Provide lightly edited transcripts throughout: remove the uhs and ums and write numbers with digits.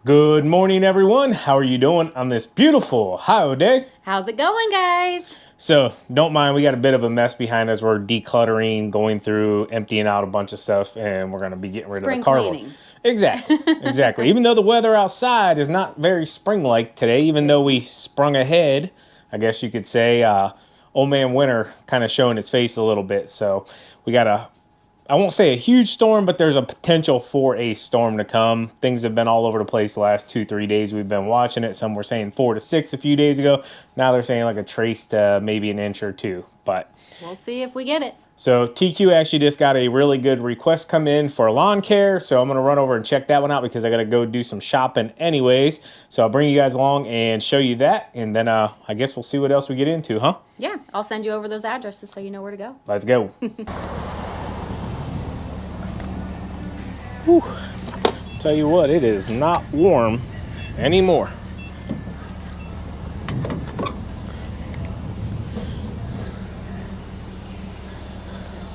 Good morning, everyone. How are you doing on this beautiful Ohio day? How's it going, guys? So don't mind, we got a bit of a mess behind us. We're decluttering, going through, emptying out a bunch of stuff, and we're going to be getting rid of the cardboard. Cleaning. Exactly, exactly. Even though the weather outside is not very spring-like today, even though we sprung ahead, I guess you could say, old man winter kind of showing its face a little bit. So we got I won't say a huge storm, but there's a potential for a storm to come. Things have been all over the place the last 2-3 days. We've been watching it. Some were saying 4 to 6 a few days ago. Now they're saying like a trace to maybe an inch or two. But we'll see if we get it. So TQ actually just got a really good request come in for lawn care. So I'm going to run over and check that one out because I got to go do some shopping anyways. So I'll bring you guys along and show you that. And then I guess we'll see what else we get into, huh? Yeah, I'll send you over those addresses so you know where to go. Let's go. Whew. Tell you what, it is not warm anymore.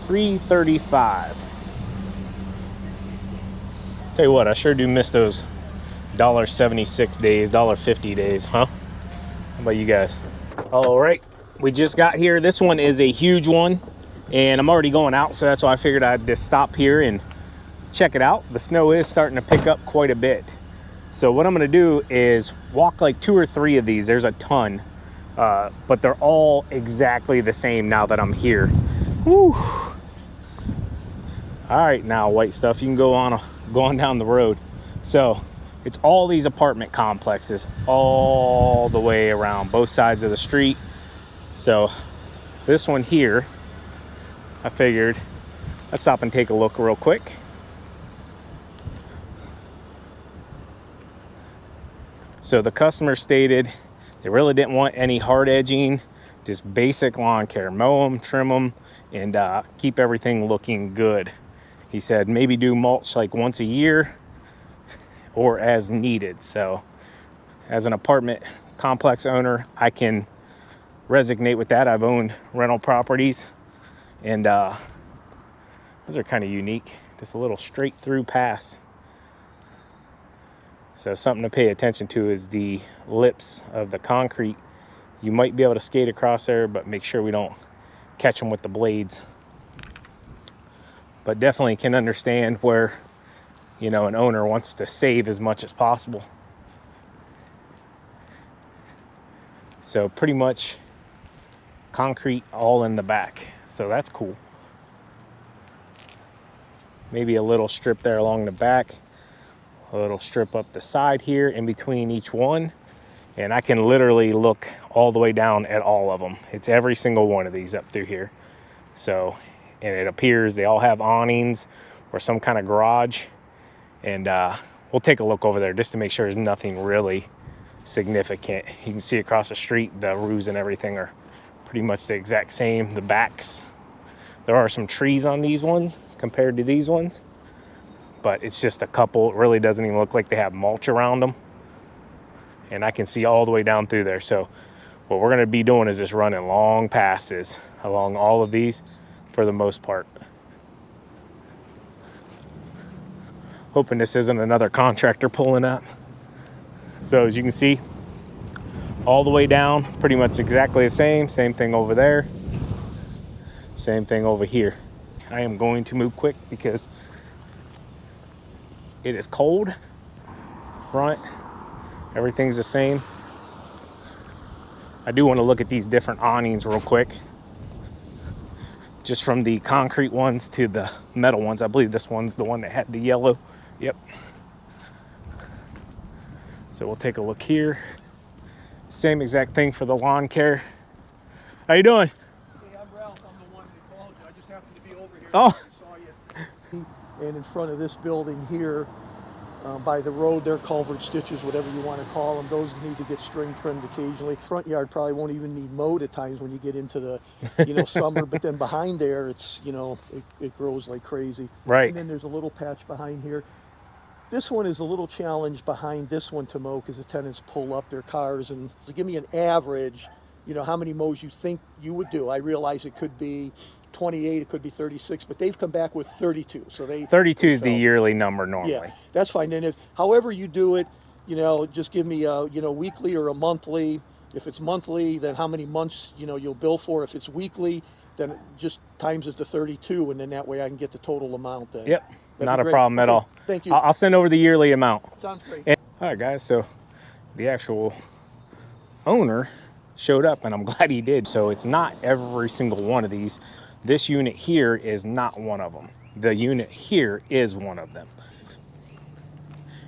$3.35. Tell you what, I sure do miss those $1.76 days, $1.50 days, huh? How about you guys? All right, we just got here. This one is a huge one, and I'm already going out, so that's why I figured I'd just stop here and check it out. The snow is starting to pick up quite a bit. So what I'm gonna do is walk like 2 or 3 of these. There's a ton, but they're all exactly the same now that I'm here. Whew. All right, now white stuff, you can go on down the road. So it's all these apartment complexes all the way around both sides of the street. So this one here, I figured I'd stop and take a look real quick. So the customer stated they really didn't want any hard edging, just basic lawn care. Mow them, trim them, and keep everything looking good. He said maybe do mulch like once a year or as needed. So as an apartment complex owner, I can resonate with that. I've owned rental properties, and those are kind of unique. Just a little straight through pass. So something to pay attention to is the lips of the concrete. You might be able to skate across there, but make sure we don't catch them with the blades. But definitely can understand where, you know, an owner wants to save as much as possible. So pretty much concrete all in the back. So that's cool. Maybe a little strip there along the back. A little strip up the side here in between each one, and I can literally look all the way down at all of them. It's every single one of these up through here. So, and it appears they all have awnings or some kind of garage, and we'll take a look over there just to make sure there's nothing really significant. You can see across the street the roofs and everything are pretty much the exact same. The backs, there are some trees on these ones compared to these ones, but it's just a couple. It really doesn't even look like they have mulch around them. And I can see all the way down through there. So what we're gonna be doing is just running long passes along all of these for the most part. Hoping this isn't another contractor pulling up. So as you can see, all the way down, pretty much exactly the same. Same thing over there. Same thing over here. I am going to move quick because it is cold. Front, everything's the same. I do want to look at these different awnings real quick. Just from the concrete ones to the metal ones. I believe this one's the one that had the yellow. Yep. So we'll take a look here. Same exact thing for the lawn care. How you doing? Hey, I'm Ralph. I'm the one that called you. I just happened to be over here. Oh. I saw you. And in front of this building here, by the road, they're culvert stitches, whatever you want to call them. Those need to get string trimmed occasionally. Front yard probably won't even need mowed at times when you get into the, summer. But then behind there, it's, it grows like crazy. Right. And then there's a little patch behind here. This one is a little challenge behind this one to mow because the tenants pull up their cars. And to give me an average, how many mows you think you would do. I realize it could be 28, it could be 36, but they've come back with 32. So 32 is the yearly number normally. Yeah, that's fine. And if however you do it, you know, just give me a, you know, weekly or a monthly. If it's monthly, then how many months, you know, you'll bill for. If it's weekly, then just times it to 32, and then that way I can get the total amount then. Yep, That'd not be a great. problem at Okay, all. thank you. I'll send over the yearly amount. Sounds great. All right, guys, so the actual owner showed up, and I'm glad he did. So it's not every single one of these. This unit here is not one of them. The unit here is one of them.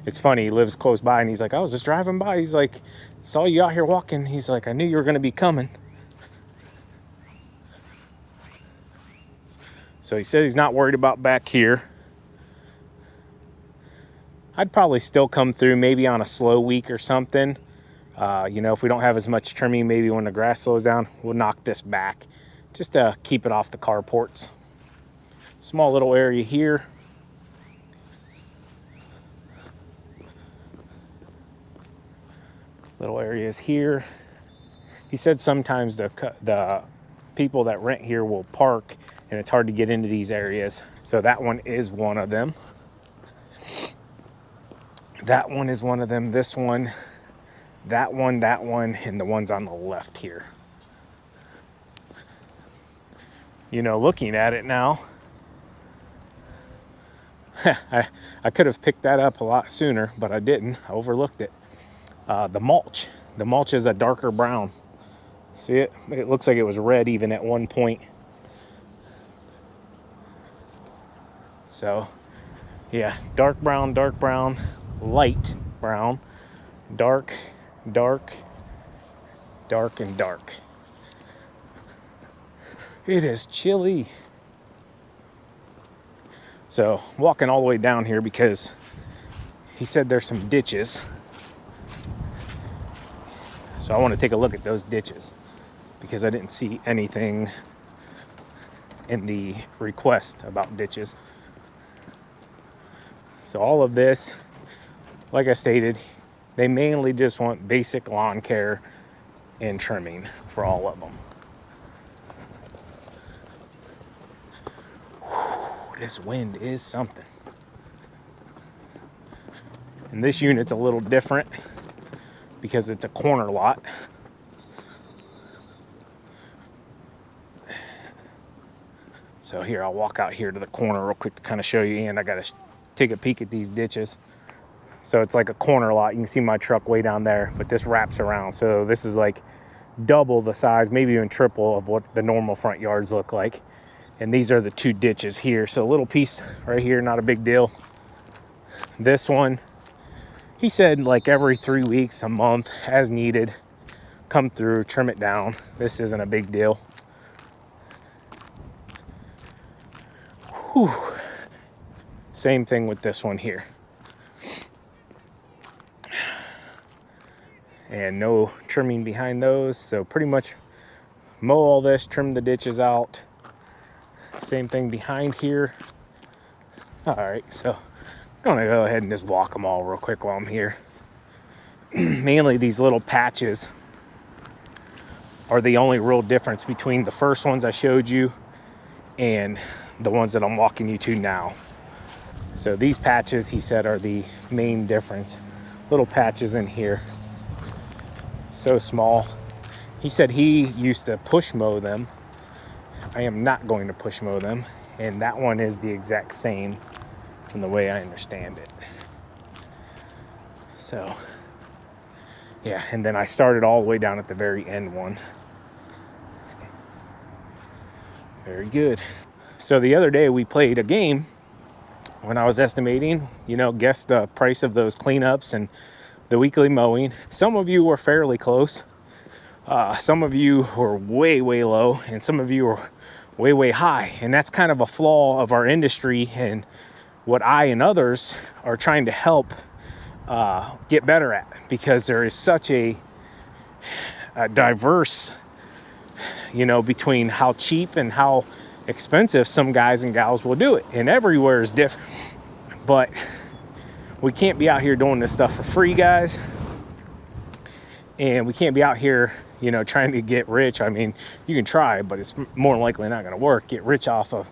It's funny, he lives close by, and he's like, I was just driving by. He's like, saw you out here walking. He's like, I knew you were going to be coming. So he says he's not worried about back here. I'd probably still come through maybe on a slow week or something. You know, if we don't have as much trimming, maybe when the grass slows down, we'll knock this back just to keep it off the carports. Small little area here. Little areas here. He said sometimes the people that rent here will park, and it's hard to get into these areas. So that one is one of them. That one is one of them. This one, that one, and the ones on the left here. You know, looking at it now, I could have picked that up a lot sooner, but I didn't. I overlooked it. The mulch. The mulch is a darker brown. See it? It looks like it was red even at one point. So, yeah, dark brown, light brown, dark, dark, dark, and dark. It is chilly. So, walking all the way down here because he said there's some ditches. So I want to take a look at those ditches because I didn't see anything in the request about ditches. So all of this, like I stated, they mainly just want basic lawn care and trimming for all of them. Whew, this wind is something. And this unit's a little different because it's a corner lot. So here, I'll walk out here to the corner real quick to kind of show you, and I got to take a peek at these ditches. So it's like a corner lot. You can see my truck way down there, but this wraps around. So this is like double the size, maybe even triple of what the normal front yards look like. And these are the two ditches here. So a little piece right here, not a big deal. This one, he said like every 3 weeks, a month, as needed, come through, trim it down. This isn't a big deal. Whew. Same thing with this one here. And no trimming behind those. So pretty much mow all this, trim the ditches out. Same thing behind here. All right, so I'm gonna go ahead and just walk them all real quick while I'm here. Mainly these little patches are the only real difference between the first ones I showed you and the ones that I'm walking you to now. So these patches, he said, are the main difference. Little patches in here. So small. He said he used to push mow them. I am not going to push mow them. And that one is the exact same from the way I understand it. So, yeah, and then I started all the way down at the very end one. Very good. So the other day we played a game when I was estimating, you know, guess the price of those cleanups and the weekly mowing. Some of you were fairly close. Some of you were way, way low, and some of you were way, way high. And that's kind of a flaw of our industry and what I and others are trying to help get better at, because there is such a diverse, you know, between how cheap and how expensive some guys and gals will do it, and everywhere is different. But we can't be out here doing this stuff for free, guys, and we can't be out here, you know, trying to get rich. I mean, you can try, but it's more likely not going to work. Get rich off of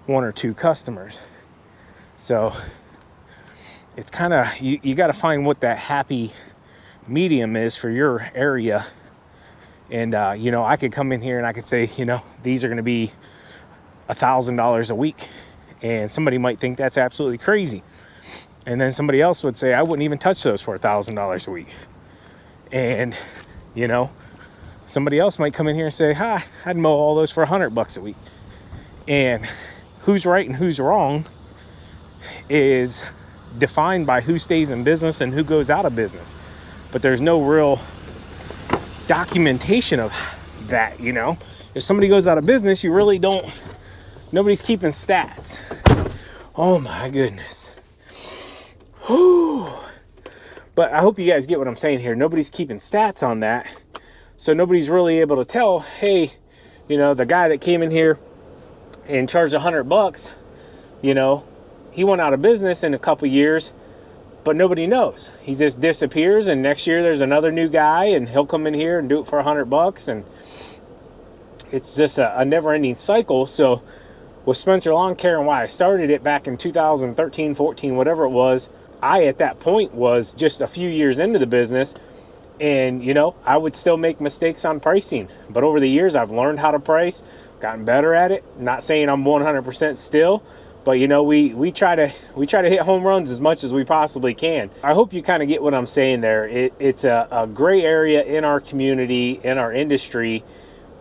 one or two customers. So it's kind of, you got to find what that happy medium is for your area. And, you know, I could come in here and I could say, you know, these are going to be $1,000 a week. And somebody might think that's absolutely crazy. And then somebody else would say, I wouldn't even touch those for $1,000 a week. And, you know, somebody else might come in here and say, hi, I'd mow all those for $100 a week. And who's right and who's wrong is defined by who stays in business and who goes out of business. But there's no real documentation of that, you know. If somebody goes out of business, you really don't, nobody's keeping stats. Oh my goodness. Whew. But I hope you guys get what I'm saying here. Nobody's keeping stats on that. So nobody's really able to tell, hey, you know, the guy that came in here and charged $100, you know, he went out of business in a couple years, but nobody knows. He just disappears, and next year there's another new guy and he'll come in here and do it for $100, and it's just a never-ending cycle. So with Spencer Lawn Care, and why I started it back in 2013, 14, whatever it was, I at that point was just a few years into the business, and you know, I would still make mistakes on pricing, but over the years I've learned how to price, gotten better at it. Not saying I'm 100% still, but you know, we try to hit home runs as much as we possibly can. I hope you kind of get what I'm saying there. It's a gray area in our community, in our industry,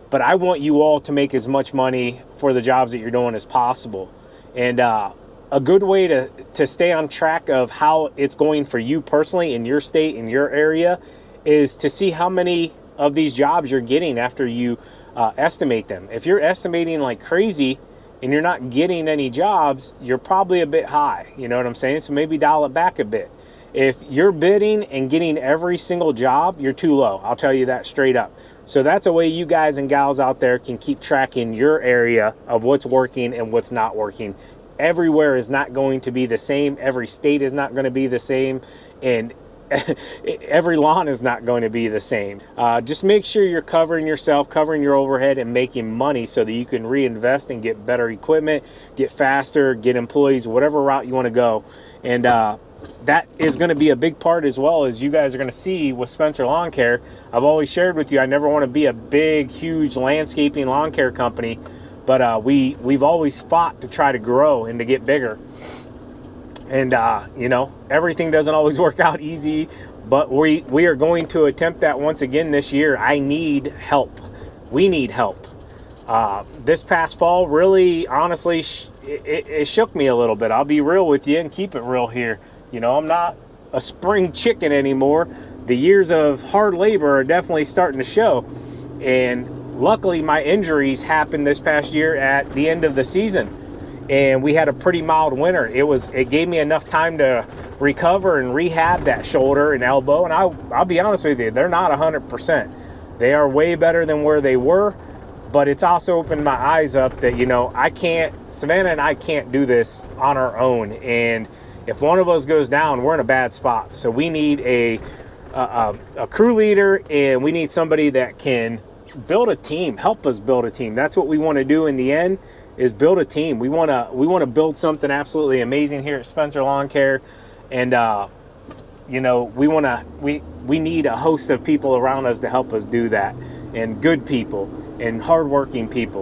but I want you all to make as much money for the jobs that you're doing as possible. And a good way to stay on track of how it's going for you personally in your state, in your area, is to see how many of these jobs you're getting after you estimate them. If you're estimating like crazy and you're not getting any jobs, you're probably a bit high. You know what I'm saying? So maybe dial it back a bit. If you're bidding and getting every single job, you're too low. I'll tell you that straight up. So that's a way you guys and gals out there can keep tracking your area of what's working and what's not working. Everywhere is not going to be the same. Every state is not going to be the same. And every lawn is not going to be the same. Just make sure you're covering yourself, covering your overhead, and making money so that you can reinvest and get better equipment, get faster, get employees, whatever route you want to go. And that is going to be a big part, as well as you guys are going to see with Spencer Lawn Care. I've always shared with you, I never want to be a big, huge landscaping lawn care company, but we've always fought to try to grow and to get bigger. And, you know, everything doesn't always work out easy, but we are going to attempt that once again this year. I need help. We need help. This past fall, really, honestly, it shook me a little bit. I'll be real with you and keep it real here. You know, I'm not a spring chicken anymore. The years of hard labor are definitely starting to show. And luckily, my injuries happened this past year at the end of the season. And we had a pretty mild winter. It gave me enough time to recover and rehab that shoulder and elbow. And I'll be honest with you, they're not 100%. They are way better than where they were. But it's also opened my eyes up that, you know, Savannah and I can't do this on our own. And if one of us goes down, we're in a bad spot. So we need a crew leader, and we need somebody that can build a team, help us build a team. That's what we want to do in the end, is build a team. We want to build something absolutely amazing here at Spencer Lawn Care. And you know, we need a host of people around us to help us do that, and good people and hardworking people.